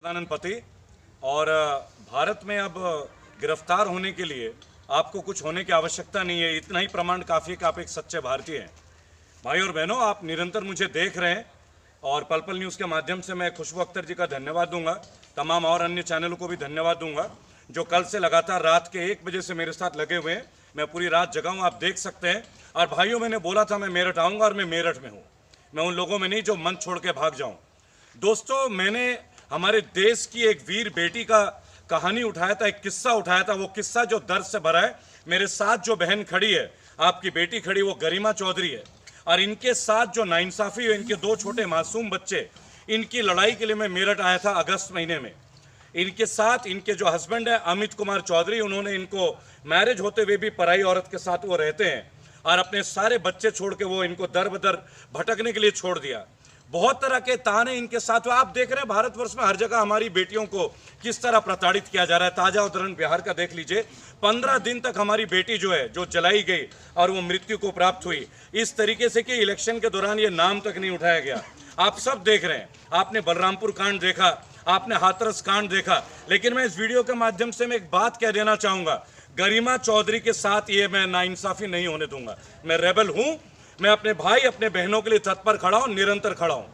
सदानंद पति। और भारत में अब गिरफ्तार होने के लिए आपको कुछ होने की आवश्यकता नहीं है, इतना ही प्रमाण काफ़ी है कि आप एक सच्चे भारतीय हैं। भाई और बहनों, आप निरंतर मुझे देख रहे हैं और पल पल न्यूज़ के माध्यम से मैं खुशबू अख्तर जी का धन्यवाद दूंगा, तमाम और अन्य चैनलों को भी धन्यवाद दूंगा जो कल से लगातार रात के 1 बजे से मेरे साथ लगे हुए हैं। मैं पूरी रात जगा हूँ, आप देख सकते हैं। और भाइयों, मैंने बोला था मैं मेरठ आऊँगा और मैं मेरठ में हूँ। मैं उन लोगों में नहीं जो मंच छोड़ के भाग जाऊँ। दोस्तों, मैंने हमारे देश की एक वीर बेटी का कहानी उठाया था, एक किस्सा उठाया था। वो किस्सा जो दर्द से भरा है। मेरे साथ जो बहन खड़ी है, आपकी बेटी खड़ी, वो गरिमा चौधरी है। और इनके साथ जो नाइंसाफ़ी है, इनके 2 छोटे मासूम बच्चे, इनकी लड़ाई के लिए मैं मेरठ आया था अगस्त महीने में। इनके साथ इनके जो हस्बैंड है अमित कुमार चौधरी, उन्होंने इनको मैरिज होते हुए भी पराई औरत के साथ वो रहते हैं और अपने सारे बच्चे छोड़ के वो इनको दर बदर भटकने के लिए छोड़ दिया। बहुत तरह के ताने इनके साथ हुए। आप देख रहे हैं भारतवर्ष में हर जगह हमारी बेटियों को किस तरह प्रताड़ित किया जा रहा है। ताजा उदाहरण बिहार का देख लीजिए। 15 दिन तक हमारी बेटी जो है, जो जलाई गई और वो मृत्यु को प्राप्त हुई, इस तरीके से कि इलेक्शन के दौरान ये नाम तक नहीं उठाया गया। आप सब देख रहे हैं, आपने बलरामपुर कांड देखा, आपने हाथरस कांड देखा। लेकिन मैं इस वीडियो के माध्यम से मैं एक बात कह देना चाहूँगा, गरिमा चौधरी के साथ ये मैं नाइंसाफ़ी नहीं होने दूंगा। मैं रेबल हूँ, मैं अपने भाई अपने बहनों के लिए तत्पर खड़ा हूँ, निरंतर खड़ा हूँ।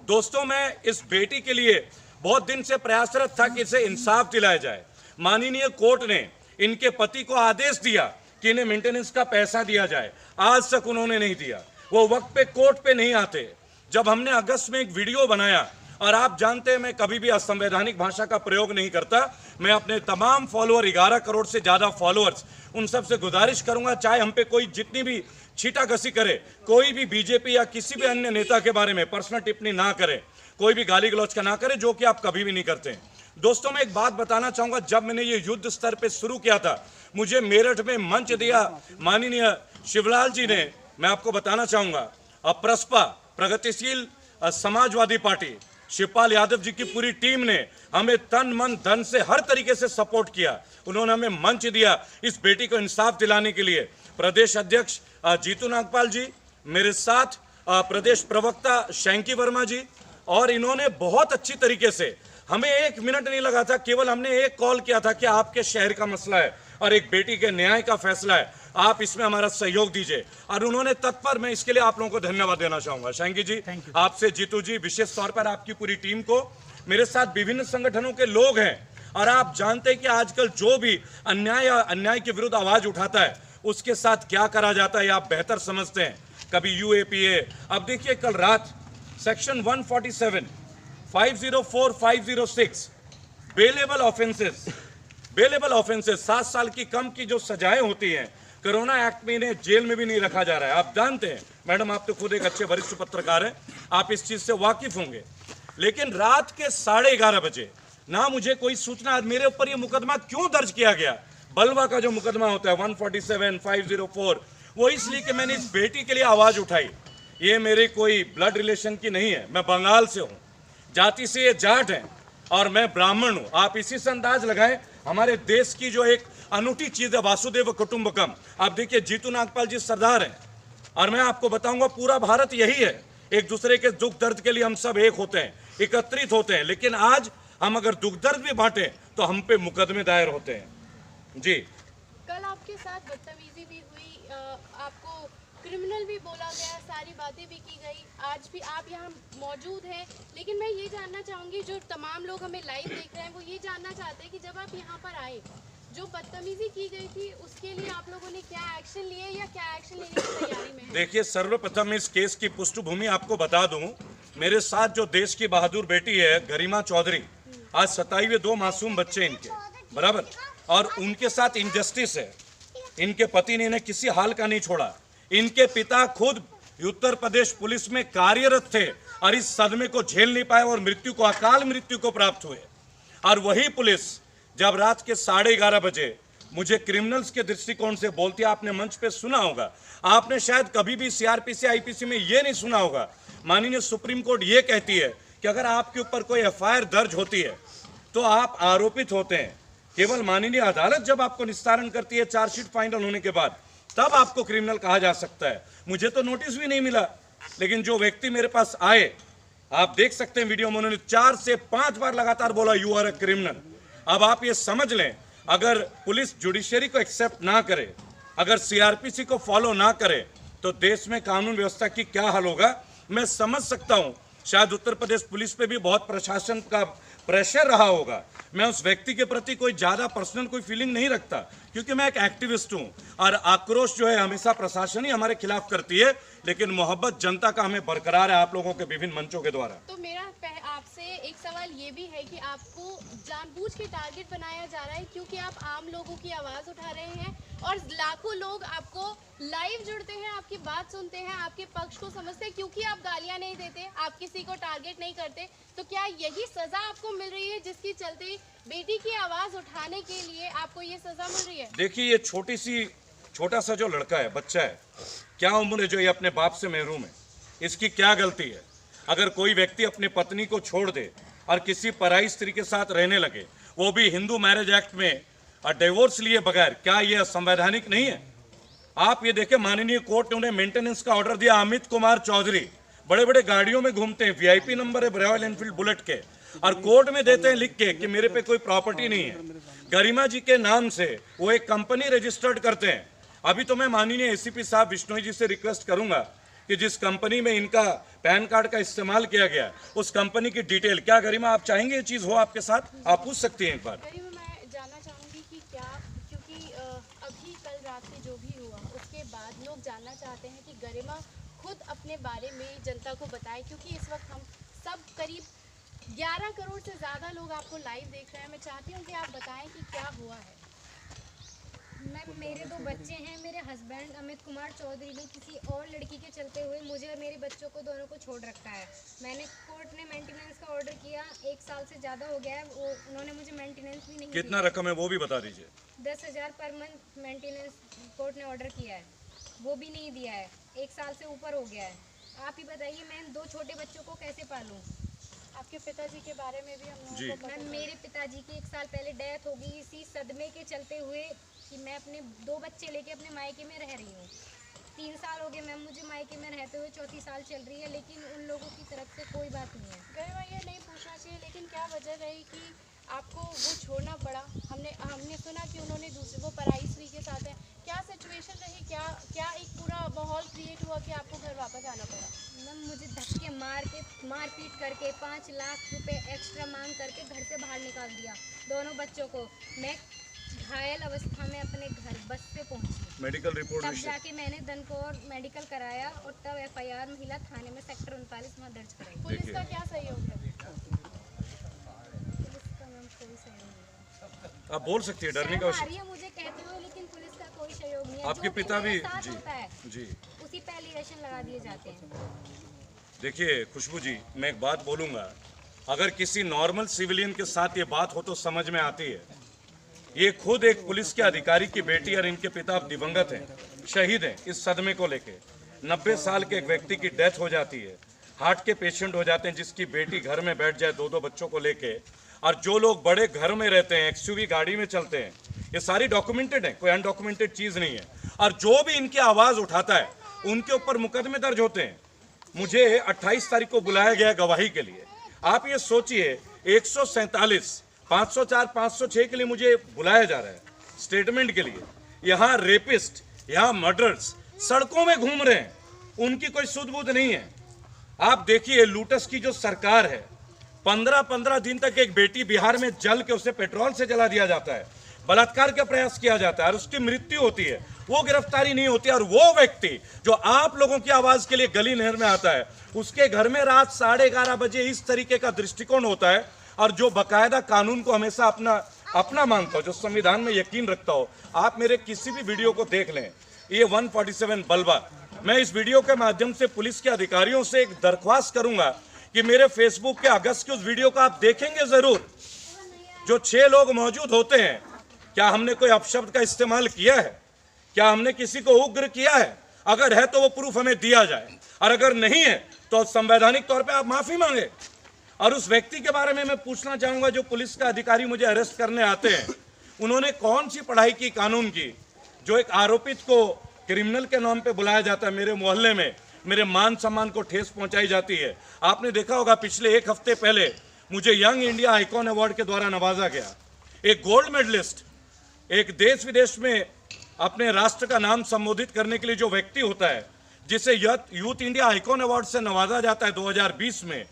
दोस्तों, मैं इस बेटी के लिए बहुत दिन से प्रयासरत था कि इसे इंसाफ दिलाया जाए। माननीय कोर्ट ने इनके पति को आदेश दिया कि इन्हें मेंटेनेंस का पैसा दिया जाए, आज तक उन्होंने नहीं दिया। वो वक्त पे कोर्ट पे नहीं आते। जब हमने अगस्त में एक वीडियो बनाया, और आप जानते हैं मैं कभी भी असंवैधानिक भाषा का प्रयोग नहीं करता, मैं अपने तमाम फॉलोअर, 11 करोड़ से ज़्यादा फॉलोअर्स, उन सब से गुजारिश करूंगा, चाहे हम पे कोई जितनी भी छीटाकसी करे, कोई भी बीजेपी या किसी भी अन्य नेता के बारे में पर्सनल टिप्पणी ना करे, कोई भी गाली गलौज का ना करे, जो कि आप कभी भी नहीं करते। दोस्तों, मैं एक बात बताना चाहूँगा, जब मैंने ये युद्ध स्तर पर शुरू किया था, मुझे मेरठ में मंच दिया माननीय शिवलाल जी ने। मैं आपको बताना चाहूँगा, प्रसपा, प्रगतिशील समाजवादी पार्टी, शिवपाल यादव जी की पूरी टीम ने हमें तन मन धन से हर तरीके से सपोर्ट किया। उन्होंने हमें मंच दिया इस बेटी को इंसाफ दिलाने के लिए। प्रदेश अध्यक्ष जीतू नागपाल जी, मेरे साथ प्रदेश प्रवक्ता शैंकी वर्मा जी, और इन्होंने बहुत अच्छी तरीके से, हमें 1 मिनट नहीं लगा था, केवल हमने एक कॉल किया था कि आपके शहर का मसला है और एक बेटी के न्याय का फैसला है, आप इसमें हमारा सहयोग दीजिए। और उन्होंने तत्पर, मैं इसके लिए आप लोगों को धन्यवाद देना चाहूंगा। शैंकी जी, आपसे, जीतू जी, विशेष तौर पर आपकी पूरी टीम को। मेरे साथ विभिन्न संगठनों के लोग हैं, और आप जानते हैं कि आजकल जो भी अन्याय के विरुद्ध आवाज उठाता है, उसके साथ क्या करा जाता है आप बेहतर समझते हैं। कभी UAPA, अब देखिए कल रात सेक्शन 147, 504, 506 बेलेबल ऑफेंसेस 7 साल की कम की जो सजाएं होती हैं, कोरोना एक्ट में इन्हें जेल में भी नहीं रखा जा रहा है। आप जानते हैं मैडम, आप तो खुद एक अच्छे वरिष्ठ पत्रकार हैं, आप इस चीज से वाकिफ होंगे। लेकिन रात के 11:30 बजे ना मुझे कोई सूचना, मेरे ऊपर ये मुकदमा क्यों दर्ज किया गया, बलवा का जो मुकदमा होता है 147, 504, वो इसलिए कि मैंने इस बेटी के लिए आवाज उठाई। ये मेरे कोई ब्लड रिलेशन की नहीं है, मैं बंगाल से हूँ, जाति से ये जाट है और मैं ब्राह्मण हूँ। आप इसी से अंदाज लगाएं हमारे देश की जो एक अनूठी चीज है, वासुदेव कुटुंबकम। आप देखिए, जीतू नागपाल जी सरदार हैं, और मैं आपको बताऊंगा पूरा भारत यही है। एक दूसरे के दुख दर्द के लिए हम सब एक होते हैं, एकत्रित होते हैं। लेकिन आज हम अगर दुख दर्द भी बांटे तो हम पे मुकदमे दायर होते हैं। जी, कल आपके साथ बदतमीजी भी हुई, आपको क्रिमिनल भी बोला गया, सारी बातें भी की गई। आज भी आप यहाँ मौजूद हैं, लेकिन मैं ये जानना चाहूँगी, जो तमाम लोग हमें लाइव देख रहे हैं, वो ये जानना चाहते हैं कि जब आप यहाँ पर आए, जो बदतमीजी की गई थी, उसके लिए आप लोगों ने क्या एक्शन लिए या क्या एक्शन लेने की तैयारी में है? देखिए, सर्वप्रथम इस केस की पृष्ठभूमि आपको बता दूं। मेरे साथ जो देश की बहादुर बेटी है गरिमा चौधरी, आज 27 2 मासूम बच्चे इनके, बराबर, और उनके साथ इनजस्टिस है। इनके पति ने इन्हें किसी हाल का नहीं छोड़ा। इनके पिता खुद उत्तर प्रदेश पुलिस में कार्यरत थे और इस सदमे को झेल नहीं पाए और मृत्यु को, अकाल मृत्यु को प्राप्त हुए। और वही पुलिस जब रात के 11:30 बजे मुझे क्रिमिनल्स के दृष्टिकोण से बोलती है, आपने मंच पे सुना होगा, आपने शायद कभी भी CRPC IPC में ये नहीं सुना होगा, माननीय सुप्रीम कोर्ट ये कहती है कि अगर आपके ऊपर कोई FIR दर्ज होती है तो आप आरोपित होते हैं। केवल माननीय अदालत जब आपको निस्तारण करती है चार्जशीट फाइनल होने के बाद, तब आपको क्रिमिनल कहा जा सकता है। मुझे तो नोटिस भी नहीं मिला, लेकिन जो व्यक्ति मेरे पास आए, आप देख सकते हैं वीडियो में उन्होंने 4 से 5 बार लगातार बोला यू आर अ क्रिमिनल। अब आप ये समझ लें, अगर पुलिस जुडिशरी को एक्सेप्ट ना करे, अगर सीआरपीसी को फॉलो ना करे, तो देश में कानून व्यवस्था की क्या हाल होगा। मैं समझ सकता हूं, शायद उत्तर प्रदेश पुलिस पे भी बहुत प्रशासन का प्रेशर रहा होगा। मैं उस व्यक्ति के प्रति कोई ज़्यादा पर्सनल कोई फीलिंग नहीं रखता, क्योंकि मैं एक एक्टिविस्ट हूं और आक्रोश जो है हमेशा प्रशासन ही हमारे खिलाफ करती है, लेकिन मोहब्बत जनता का हमें बरकरार है आप लोगों के विभिन्न मंचों के द्वारा। तो मेरा आपसे एक सवाल ये भी है कि आपको जानबूझ के टारगेट बनाया जा रहा है, क्योंकि आप आम लोगों की आवाज़ उठा रहे हैं और लाखों लोग आपको लाइव जुड़ते हैं, आपकी बात सुनते हैं, आपके पक्ष को समझते हैं, क्योंकि आप गालियां नहीं देते, आप किसी को टारगेट नहीं करते। तो क्या यही सज़ा आपको मिल रही है जिसकी चलते बेटी की आवाज़ उठाने के लिए आपको ये सज़ा मिल रही है? देखिए, ये छोटा सा जो लड़का है, बच्चा है, क्या उम्र है जो ये अपने बाप से महरूम है? इसकी क्या गलती है? अगर कोई व्यक्ति अपनी पत्नी को छोड़ दे और किसी पराई स्त्री के साथ रहने लगे, वो भी हिंदू मैरिज एक्ट में और डिवोर्स लिए बगैर, क्या यह संवैधानिक नहीं है? आप ये देखें, माननीय कोर्ट ने उन्हें मेंटेनेंस का ऑर्डर दिया। अमित कुमार चौधरी बड़े बड़े गाड़ियों में घूमते हैं, वीआईपी नंबर है रॉयल एनफील्ड बुलेट के, और कोर्ट में देते हैं लिख के कि मेरे पे कोई प्रॉपर्टी नहीं है। गरिमा जी के नाम से वो एक कंपनी रजिस्टर्ड करते हैं। अभी तो मैं माननीय एसीपी साहब बिश्नोई जी से रिक्वेस्ट करूंगा कि जिस कंपनी में इनका पैन कार्ड का इस्तेमाल किया गया, उस कंपनी की डिटेल, क्या गरिमा आप चाहेंगे ये चीज़ हो आपके साथ? आप पूछ सकती हैं एक बार। गरिमा, मैं जानना चाहूँगी कि क्या, क्योंकि अभी कल रात से जो भी हुआ उसके बाद लोग जानना चाहते हैं कि गरिमा खुद अपने बारे में जनता को बताए, क्योंकि इस वक्त हम सब करीब 11 करोड़ से ज़्यादा लोग आपको लाइव देख रहे हैं। मैं चाहती हूँ कि आप बताएं कि क्या हुआ है। मैम, मेरे 2 बच्चे हैं। मेरे हस्बैंड अमित कुमार चौधरी ने किसी और लड़की के चलते हुए मुझे और मेरे बच्चों को दोनों को छोड़ रखा है। मैंने कोर्ट ने मेंटेनेंस का ऑर्डर किया, 1 साल से ज़्यादा हो गया है, वो उन्होंने मुझे मेंटेनेंस भी नहीं कितना रकम है वो भी बता दीजिए। 10,000 पर मंथ मेंटेनेंस कोर्ट ने ऑर्डर किया है, वो भी नहीं दिया है। 1 साल से ऊपर हो गया है। आप ही बताइए, मैं इन 2 छोटे बच्चों को कैसे पालूँ? आपके पिताजी के बारे में भी हम लोगों जी। को पता मैम, मेरे पिताजी की 1 साल पहले डेथ हो गई, इसी सदमे के चलते हुए कि मैं अपने 2 बच्चे लेके अपने मायके में रह रही हूँ। 3 साल हो गए मैम मुझे मायके में रहते हुए, 4थी साल चल रही है, लेकिन उन लोगों की तरफ से कोई बात नहीं है। गरिमा, ये नहीं पूछना चाहिए, लेकिन क्या वजह रही कि आपको वो छोड़ना पड़ा? हमने सुना कि उन्होंने दूसरे, वो पराई स्त्री के साथ है। क्या सिचुएशन रही? क्या एक पूरा माहौल क्रिएट हुआ कि आपको घर वापस आना पड़ा? मैम, मुझे धक्के मार पीट करके 5 लाख रुपए एक्स्ट्रा मांग करके घर से बाहर निकाल दिया दोनों बच्चों को। मैं घायल अवस्था में अपने घर बस से पहुंची, मेडिकल रिपोर्ट तब जाके मैंने दनकौर मेडिकल कराया और तब FIR महिला थाने में सेक्टर 39 में दर्ज कराई। पुलिस का क्या सहयोग है? पुलिस का मैम कोई सहयोग नहीं है। आप बोल सकती है, डरने का शर्म आ रही है मुझे कहते हुए, लेकिन पुलिस का कोई सहयोग नहीं है। आपके जो पिता भी मेरे साथ जी होता है, जी। उसी पे एलिगेशन लगा दिए जाते हैं। देखिए खुशबू जी, मैं एक बात बोलूँगा, अगर किसी नॉर्मल सिविलियन के साथ ये बात हो तो समझ में आती है। ये खुद एक पुलिस के अधिकारी की बेटी और इनके पिता दिवंगत हैं, शहीद हैं। इस सदमे को लेके 90 साल के एक व्यक्ति की डेथ हो जाती है, हार्ट के पेशेंट हो जाते हैं, जिसकी बेटी घर में बैठ जाए 2-2 बच्चों को लेके, और जो लोग बड़े घर में रहते हैं, XUV गाड़ी में चलते हैं, ये सारी डॉक्यूमेंटेड है, कोई अनडॉक्यूमेंटेड चीज़ नहीं है। और जो भी इनकी आवाज़ उठाता है उनके ऊपर मुकदमे दर्ज होते हैं। मुझे 28 तारीख को बुलाया गया गवाही के लिए। आप ये सोचिए, 147, 504, 506 के लिए मुझे बुलाया जा रहा है स्टेटमेंट के लिए। यहाँ रेपिस्ट, यहाँ मर्डर्स सड़कों में घूम रहे हैं, उनकी कोई सुध बुध नहीं है। आप देखिए, लूटस की जो सरकार है, 15-15 दिन तक एक बेटी बिहार में जल के उसे पेट्रोल से जला दिया जाता है, बलात्कार का प्रयास किया जाता है और उसकी मृत्यु होती है, वो गिरफ्तारी नहीं होती। और वो व्यक्ति जो आप लोगों की आवाज के लिए गली नहर में आता है, उसके घर में रात 11:30 बजे इस तरीके का दृष्टिकोण होता है। और जो बाकायदा कानून को हमेशा अपना मानता हो, जो संविधान में यकीन रखता हो, आप मेरे किसी भी वीडियो को देख लें, ये 147 बलवा। मैं इस वीडियो के माध्यम से पुलिस के अधिकारियों से एक दरख्वास्त करूंगा कि मेरे फेसबुक के अगस्त के उस वीडियो को आप देखेंगे जरूर। जो 6 लोग मौजूद होते हैं, क्या हमने कोई अपशब्द का इस्तेमाल किया है? क्या हमने किसी को उग्र किया है? अगर है तो वो प्रूफ हमें दिया जाए, और अगर नहीं है तो संवैधानिक तौर पे आप माफी मांगे। और उस व्यक्ति के बारे में मैं पूछना चाहूंगा, जो पुलिस का अधिकारी मुझे अरेस्ट करने आते हैं, उन्होंने कौन सी पढ़ाई की कानून की, जो एक आरोपित को क्रिमिनल के नाम पे बुलाया जाता है मेरे मोहल्ले में, मेरे मान सम्मान को ठेस पहुंचाई जाती है। आपने देखा होगा पिछले 1 हफ्ते पहले मुझे यंग इंडिया आइकॉन अवार्ड के द्वारा नवाजा गया। एक गोल्ड मेडलिस्ट, एक देश विदेश में अपने राष्ट्र का नाम संबोधित करने के लिए जो व्यक्ति होता है, जिसे यूथ इंडिया आइकॉन अवार्ड से नवाजा जाता है 2020 में,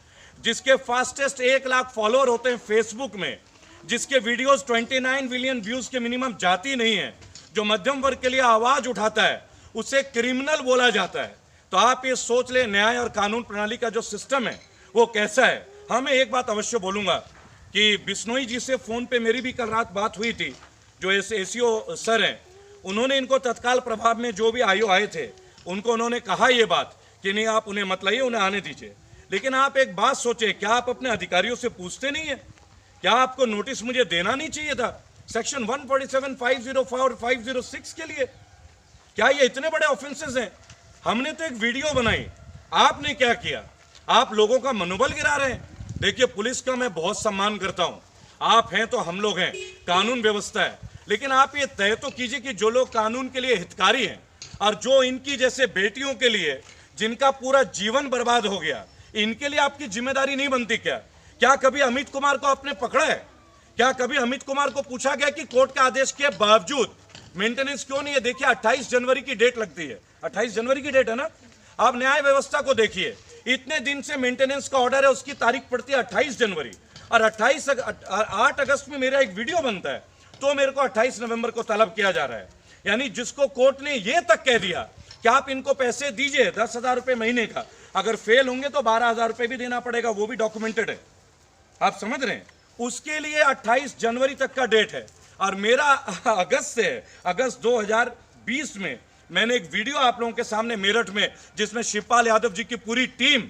जिसके फास्टेस्ट 1 लाख फॉलोअर होते हैं फेसबुक में, जिसके वीडियोस 29 मिलियन व्यूज के मिनिमम जाती नहीं है, जो मध्यम वर्ग के लिए आवाज उठाता है, उसे क्रिमिनल बोला जाता है। तो आप ये सोच ले न्याय और कानून प्रणाली का जो सिस्टम है वो कैसा है। हाँ, मैं एक बात अवश्य बोलूंगा कि बिश्नोई जी से फोन पे मेरी भी कल रात बात हुई थी, जो एसीओ सर हैं, उन्होंने इनको तत्काल प्रभाव में जो भी आयु आए थे उनको उन्होंने कहा ये बात कि नहीं आप उन्हें मत लाइए, उन्हें आने दीजिए। लेकिन आप एक बात सोचे, क्या आप अपने अधिकारियों से पूछते नहीं है? क्या आपको नोटिस मुझे देना नहीं चाहिए था सेक्शन 147, 504 और 506 के लिए? क्या ये इतने बड़े ऑफेंसेस हैं? हमने तो एक वीडियो बनाई, आपने क्या किया? आप लोगों का मनोबल गिरा रहे हैं। देखिए, पुलिस का मैं बहुत सम्मान करता हूं, आप हैं तो हम लोग हैं, कानून व्यवस्था है, लेकिन आप ये तय तो कीजिए कि जो लोग कानून के लिए हितकारी हैं और जो इनकी जैसे बेटियों के लिए जिनका पूरा जीवन बर्बाद हो गया, इनके लिए आपकी जिम्मेदारी नहीं बनती क्या? क्या कभी अमित कुमार को आपने पकड़ा है? क्या कभी अमित कुमार को पूछा गया कि कोर्ट के आदेश के बावजूद मेंटेनेंस क्यों नहीं है? देखिए, 28 जनवरी की डेट लगती है, 28 जनवरी की डेट है ना। आप न्याय व्यवस्था को देखिए, इतने दिन से मेंटेनेंस का ऑर्डर है, उसकी तारीख पड़ती है 28 जनवरी, और 8 अगस्त में मेरा एक वीडियो बनता है, तो मेरे को 28 नवंबर को तलब किया जा रहा है। यानी जिसको कोर्ट ने ये तक कह दिया कि आप इनको पैसे दीजिए 10,000 रुपये महीने का, अगर फेल होंगे तो 12,000 रुपये भी देना पड़ेगा, वो भी डॉक्यूमेंटेड है। आप समझ रहे हैं? उसके लिए 28 जनवरी तक का डेट है, और मेरा अगस्त से है। अगस्त 2020 में मैंने एक वीडियो आप लोगों के सामने मेरठ में, जिसमें शिवपाल यादव जी की पूरी टीम,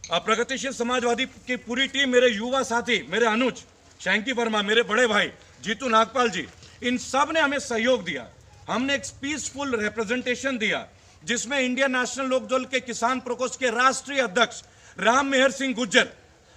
प्रगतिशील समाजवादी की पूरी टीम, मेरे युवा साथी, मेरे अनुज शैंकी वर्मा, मेरे बड़े भाई जीतू नागपाल जी, इन सब ने हमें सहयोग दिया। हमने एक पीसफुल रिप्रेजेंटेशन दिया, जिसमें इंडियन नेशनल लोकदल के किसान प्रकोष्ठ के राष्ट्रीय अध्यक्ष राम मेहर सिंह गुज्जर,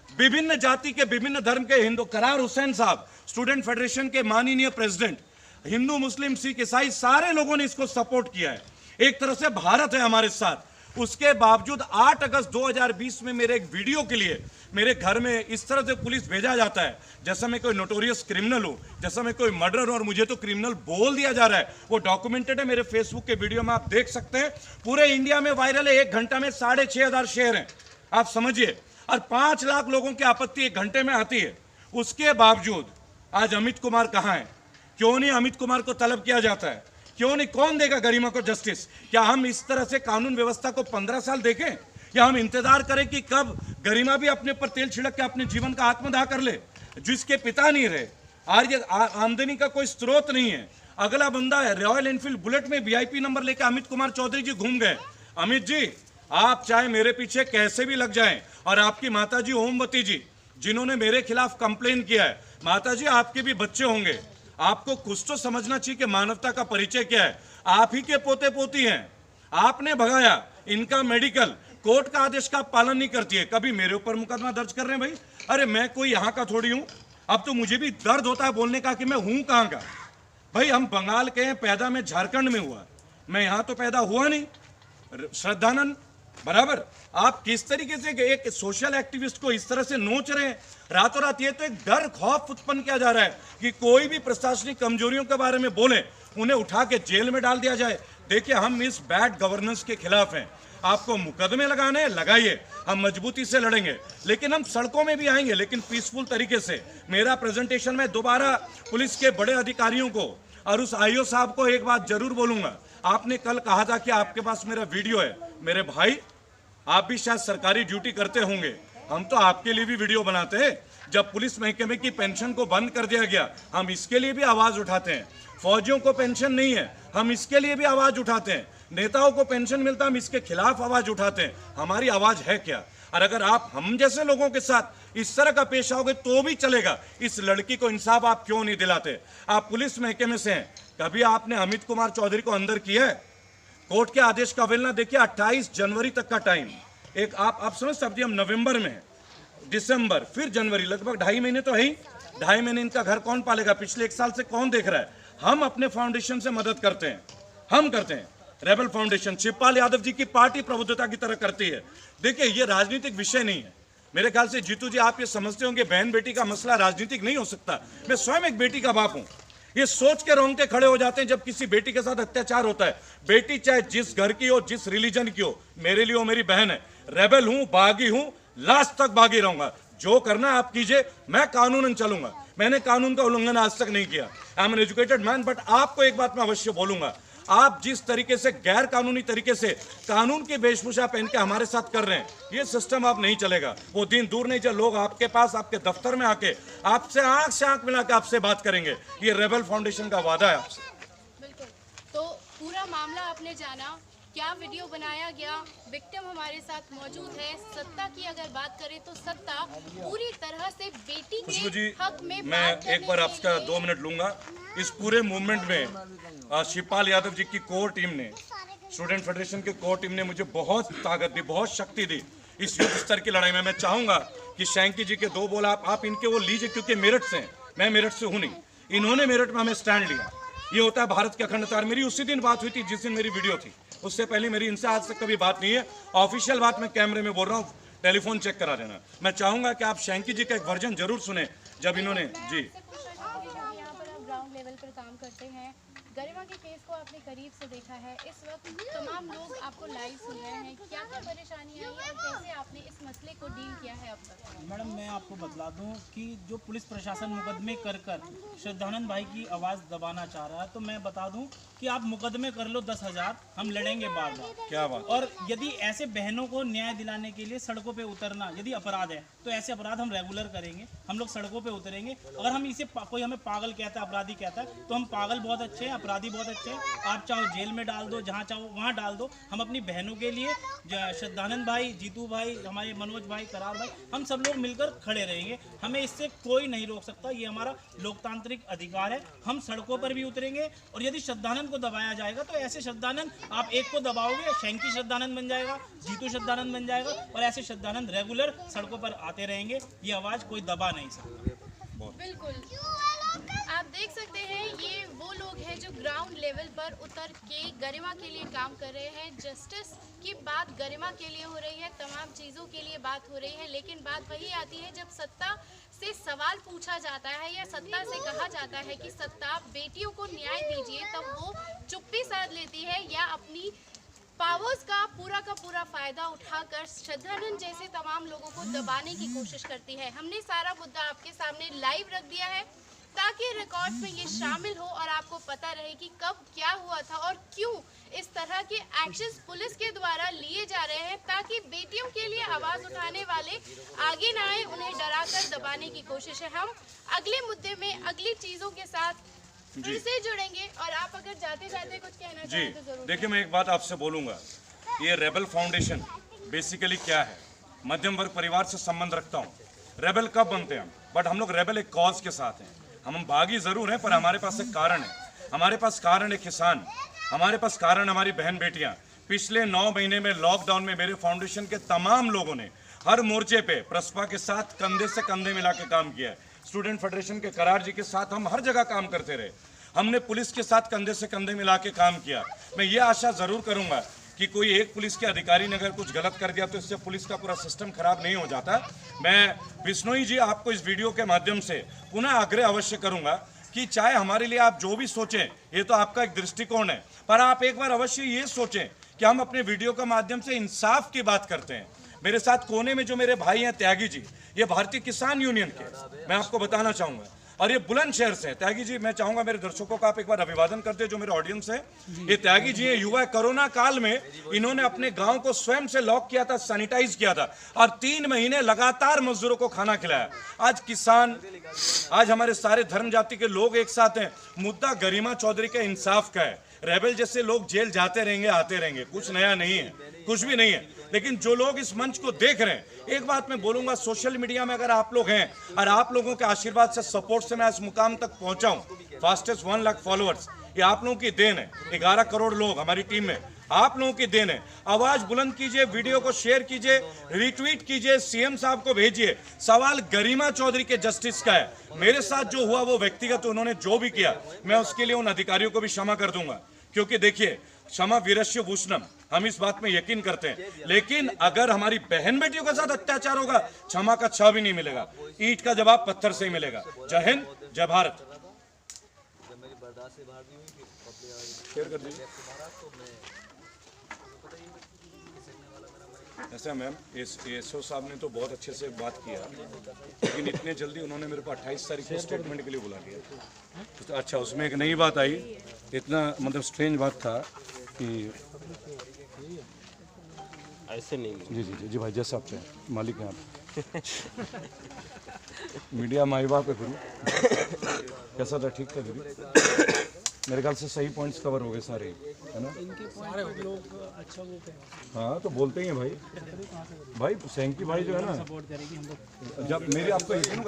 विभिन्न जाति के विभिन्न धर्म के हिंदू करार हुसैन साहब, स्टूडेंट फेडरेशन के माननीय प्रेसिडेंट, हिंदू मुस्लिम सिख ईसाई, सारे लोगों ने इसको सपोर्ट किया है। एक तरह से भारत है हमारे साथ। उसके बावजूद 8 अगस्त 2020 में मेरे एक वीडियो के लिए मेरे घर में इस तरह से पुलिस भेजा जाता है जैसा मैं कोई नोटोरियस क्रिमिनल हूं, जैसा मैं कोई मर्डर हूं, और मुझे तो क्रिमिनल बोल दिया जा रहा है। वो डॉक्यूमेंटेड है, मेरे फेसबुक के वीडियो में आप देख सकते हैं, पूरे इंडिया में वायरल है। 1 घंटा में 6,500 शेयर हैं, आप समझिए, और 5 लाख लोगों की आपत्ति 1 घंटे में आती है। उसके बावजूद आज अमित कुमार कहाँ है? क्यों नहीं अमित कुमार को तलब किया जाता है? क्यों नहीं? कौन देगा गरिमा को जस्टिस? क्या हम इस तरह से कानून व्यवस्था को 15 साल देखें, या हम इंतजार करें कि कब गरिमा भी अपने पर तेल छिड़क के अपने जीवन का आत्मदाह कर ले? जिसके पिता नहीं रहे, आर्य आमदनी का कोई स्रोत नहीं है, अगला बंदा है रॉयल एनफील्ड बुलेट में VIP नंबर लेकर अमित कुमार चौधरी जी घूम गए। अमित जी, आप चाहे मेरे पीछे कैसे भी लग जाएं, और आपकी माता जी ओमवती जी, जिन्होंने मेरे खिलाफ कंप्लेन किया है, माता जी आपके भी बच्चे होंगे, आपको कुछ तो समझना चाहिए कि मानवता का परिचय क्या है। आप ही के पोते पोती हैं, आपने भगाया इनका मेडिकल, कोर्ट का आदेश का पालन नहीं करती है। कभी मेरे ऊपर मुकदमा दर्ज कर रहे हैं भाई? अरे मैं कोई यहाँ का थोड़ी हूँ। अब तो मुझे भी दर्द होता है बोलने का कि मैं हूँ कहाँ का। भाई हम बंगाल के हैं, पैदा मैं झारखंड में हुआ, मैं यहाँ तो पैदा हुआ नहीं। श्रद्धानंद बराबर, आप किस तरीके से एक सोशल एक्टिविस्ट को इस तरह से नोच रहे हैं रातों रात? ये तो एक डर खौफ उत्पन्न किया जा रहा है कि कोई भी प्रशासनिक कमजोरियों के बारे में बोले, उन्हें उठा के जेल में डाल दिया जाए। देखिए, हम इस बैड गवर्नेंस के खिलाफ हैं। आपको मुकदमे लगाने लगाइए, हम मजबूती से लड़ेंगे, लेकिन हम सड़कों में भी आएंगे, लेकिन पीसफुल तरीके से। मेरा प्रेजेंटेशन में दोबारा पुलिस के बड़े अधिकारियों को और उस IO साहब को एक बात जरूर बोलूंगा। आपने कल कहा था कि आपके पास मेरा वीडियो है। मेरे भाई, आप भी शायद सरकारी ड्यूटी करते होंगे, हम तो आपके लिए भी वीडियो बनाते हैं। जब पुलिस महकमे की पेंशन को बंद कर दिया गया, हम इसके लिए भी आवाज उठाते हैं। फौजियों को पेंशन नहीं है, हम इसके लिए भी आवाज उठाते हैं। नेताओं को पेंशन मिलता, हम इसके खिलाफ आवाज उठाते हैं। हमारी आवाज है क्या? और अगर आप हम जैसे लोगों के साथ इस तरह का पेश आओगे तो भी चलेगा। इस लड़की को इंसाफ आप क्यों नहीं दिलाते? आप पुलिस महकमे से हैं, कभी आपने अमित कुमार चौधरी को अंदर किया है? कोर्ट के आदेश का अवहेलना देखिए, 28 जनवरी तक का टाइम। एक आप समझ सकते, हम नवंबर में, दिसंबर, फिर जनवरी, लगभग 2.5 महीने तो है ही। 2.5 महीने इनका घर कौन पालेगा? पिछले 1 साल से कौन देख रहा है? हम अपने फाउंडेशन से मदद करते हैं, हम करते हैं। रेबल फाउंडेशन शिवपाल यादव जी की पार्टी प्रबुद्धता की तरह करती है। देखिए, ये राजनीतिक विषय नहीं है। मेरे ख्याल से जीतू जी आप ये समझते होंगे बहन बेटी का मसला राजनीतिक नहीं हो सकता। मैं स्वयं एक बेटी का बाप हूं। ये सोच के रोंगटे खड़े हो जाते हैं जब किसी बेटी के साथ अत्याचार होता है। बेटी चाहे जिस घर की हो, जिस रिलीजन की हो, मेरे लिए वो मेरी बहन है। रेबल हूं, बागी हूं, लास्ट तक बागी रहूंगा। जो करना आप कीजिए, मैं कानूनन चलूंगा। मैंने कानून का उल्लंघन आज तक नहीं किया। I am an educated man. But आपको एक बात मैं अवश्य बोलूंगा, आप जिस तरीके से गैर कानूनी तरीके से कानून की वेशभूषा पहन के हमारे साथ कर रहे हैं, ये सिस्टम आप नहीं चलेगा। वो दिन दूर नहीं जब लोग आपके पास, आपके दफ्तर में आके आपसे आंख से आंख मिला के आपसे बात करेंगे। ये रेबल फाउंडेशन का वादा है आपसे। बिल्कुल। तो पूरा मामला आपने जाना, क्या वीडियो बनाया गया, विक्टिम हमारे साथ मौजूद है। सत्ता की अगर बात करें तो सत्ता पूरी तरह से बेटी खुशबू जी, के हक में मैं बात करने एक बार के आपका लिए- 2 मिनट लूंगा। इस पूरे मूवमेंट में शिवपाल यादव जी की कोर टीम ने, स्टूडेंट फेडरेशन की कोर टीम ने मुझे बहुत ताकत दी, बहुत शक्ति दी इस युद्ध स्तर की लड़ाई में। मैं चाहूंगा कि शैंकी जी के 2 बोल आप इनके वो लीजिए, क्योंकि मेरठ से हैं, मैं मेरठ से हूं नहीं। इन्होंने मेरठ में हमें स्टैंड लिया। ये होता है भारत की अखंडता। और मेरी उसी दिन बात हुई थी जिस दिन मेरी वीडियो थी। उससे पहले मेरी इनसे आज तक कभी बात नहीं है। ऑफिशियल बात मैं कैमरे में बोल रहा हूँ, टेलीफोन चेक करा देना। मैं चाहूंगा कि आप शैंकी जी का एक वर्जन जरूर सुने जब इन्होंने जी यहाँ पर आप ग्राउंड लेवल पर काम करते हैं, गरिमा के केस को आपने करीब से देखा है। इस वक्त तमाम लोग आपको लाइव सुन रहे हैं, क्या क्या परेशानियां आई और कैसे आपने इस मसले को डील किया है अब तक? मैडम, मैं आपको बतला दूं कि जो पुलिस प्रशासन मुकदमे कर श्रद्धानंद भाई की आवाज़ दबाना चाह रहा है, तो मैं बता दूं कि आप मुकदमे कर लो 10,000, हम लड़ेंगे बार बार। क्या बात। और यदि ऐसे बहनों को न्याय दिलाने के लिए सड़कों पे उतरना यदि अपराध है, तो ऐसे अपराध हम रेगुलर करेंगे। हम लोग सड़कों पे उतरेंगे। अगर हम इसे कोई हमें पागल कहता है, अपराधी कहता है, तो हम पागल बहुत अच्छे हैं, अपराधी बहुत अच्छे हैं। आप चाहो जेल में डाल दो, जहाँ चाहो वहाँ डाल दो। हम अपनी बहनों के लिए, श्रद्धानंद भाई, जीतू भाई, हमारे मनोज भाई, करार भाई, हम सब लोग मिलकर खड़े रहेंगे। हमें इससे कोई नहीं रोक सकता। ये हमारा लोकतांत्रिक अधिकार है। हम सड़कों पर भी उतरेंगे। और यदि श्रद्धानंद को दबाया जाएगा तो ऐसे श्रद्धानंद, आप एक को दबाओगे, शैंकी श्रद्धानंद बन जाएगा, जीतू श्रद्धानंद बन जाएगा, और ऐसे श्रद्धानंद रेगुलर सड़कों पर आते रहेंगे। ये आवाज़ कोई दबा नहीं सकता। बिल्कुल, आप देख सकते हैं ये वो लोग हैं जो ग्राउंड लेवल पर उतर के गरिमा के लिए काम कर रहे हैं। जस्टिस की बात गरिमा के लिए हो रही है, तमाम चीज़ों के लिए बात हो रही है। लेकिन बात वही आती है जब सत्ता से सवाल पूछा जाता है या सत्ता से कहा जाता है कि सत्ता बेटियों को न्याय दीजिए, तब वो चुप्पी साध लेती है या अपनी पावर्स का पूरा फायदा उठाकर श्रद्धानंद जैसे तमाम लोगों को दबाने की कोशिश करती है। हमने सारा मुद्दा आपके सामने लाइव रख दिया है ताकि रिकॉर्ड में ये शामिल हो और आपको पता रहे कि कब क्या हुआ था और क्यों इस तरह के एक्शंस पुलिस के द्वारा लिए जा रहे हैं, ताकि बेटियों के लिए आवाज उठाने वाले आगे ना आए, उन्हें डराकर दबाने की कोशिश है। हम अगले मुद्दे में अगली चीजों के साथ फिर से जुड़ेंगे। और आप अगर जाते जाते कुछ कहना चाहें तो जरूर। देखिए, मैं एक बात आपसे बोलूंगा, ये रेबल फाउंडेशन बेसिकली क्या है। मध्यम वर्ग परिवार से संबंध रखता हूँ। रेबल कब बनते हैं हम, बट हम लोग रेबल एक कॉज के साथ हैं। हम बागी जरूर हैं, पर हमारे पास एक कारण है। हमारे पास कारण है किसान, हमारे पास कारण हमारी बहन बेटियां। पिछले 9 महीने में लॉकडाउन में मेरे फाउंडेशन के तमाम लोगों ने हर मोर्चे पे प्रसपा के साथ कंधे से कंधे मिला के काम किया है। स्टूडेंट फेडरेशन के करार जी के साथ हम हर जगह काम करते रहे। हमने पुलिस के साथ कंधे से कंधे मिला के काम किया। मैं ये आशा जरूर करूंगा कि कोई एक पुलिस के अधिकारी ने अगर कुछ गलत कर दिया तो इससे पुलिस का पूरा सिस्टम खराब नहीं हो जाता। मैं बिश्नोई जी आपको इस वीडियो के माध्यम से पुनः आग्रह अवश्य करूंगा कि चाहे हमारे लिए आप जो भी सोचें, ये तो आपका एक दृष्टिकोण है, पर आप एक बार अवश्य ये सोचें कि हम अपने वीडियो के माध्यम से इंसाफ की बात करते हैं। मेरे साथ कोने में जो मेरे भाई हैं त्यागी जी, ये भारतीय किसान यूनियन के, मैं आपको बताना चाहूंगा, और ये बुलंदशहर से। त्यागी जी, मैं चाहूंगा मेरे दर्शकों का आप एक बार अभिवादन करते जो मेरे ऑडियंस है। ये त्यागी जी युवा कोरोना काल में इन्होंने अपने गांव को स्वयं से लॉक किया था, सैनिटाइज किया था, और 3 महीने लगातार मजदूरों को खाना खिलाया। आज किसान, आज हमारे सारे धर्म जाति के लोग एक साथ हैं। मुद्दा गरिमा चौधरी के इंसाफ का है। रेबल जैसे लोग जेल जाते रहेंगे, आते रहेंगे, कुछ नया नहीं है, कुछ भी नहीं है। लेकिन जो लोग इस मंच को देख रहे हैं, एक बात मैं बोलूंगा, सोशल मीडिया में अगर आप लोग हैं और आप लोगों के आशीर्वाद से, सपोर्ट से मैं इस मुकाम तक पहुंचा हूं, फास्टेस्ट 1 लाख फॉलोअर्स, ये आप लोगों की देन है। 11 करोड़ लोग हमारी टीम में, आप लोगों की देन है। आवाज बुलंद कीजिए, वीडियो को शेयर कीजिए, रिट्वीट कीजिए, सीएम साहब को भेजिए। सवाल गरिमा चौधरी के जस्टिस का है। मेरे साथ जो हुआ वो व्यक्तिगत, उन्होंने जो भी किया, मैं उसके लिए उन अधिकारियों को भी क्षमा कर दूंगा। क्योंकि देखिए, क्षमा वीरस्य भूषणम, हम इस बात में यकीन करते हैं। लेकिन अगर हमारी बहन बेटियों के साथ अत्याचार होगा, क्षमा का छ भी नहीं मिलेगा, ईंट का जवाब पत्थर से ही मिलेगा। जय हिंद, जय भारत। शेयर कर दीजिए। ऐसा मैम, एसओ साहब ने तो बहुत अच्छे से बात किया, लेकिन इतने जल्दी उन्होंने मेरे को 28 तारीख को स्टेटमेंट के लिए बुला लिया। तो अच्छा, उसमें एक नई बात आई, इतना मतलब स्ट्रेंज बात था कि ऐसे नहीं। जी जी जी जी भाई, जैसा आप चाहें, मालिक हैं आप। मीडिया माई बाप है गुरु। कैसा था? ठीक था गुरु? मेरे ख्याल से सही पॉइंट्स कवर हो गए सारे, है ना? सारे लोग अच्छा बोलते हैं, हाँ तो बोलते ही हैं भाई। भाई सैंकी भाई जो है ना, सपोर्ट करेगी हम लोग। जब मेरे आपको यकीन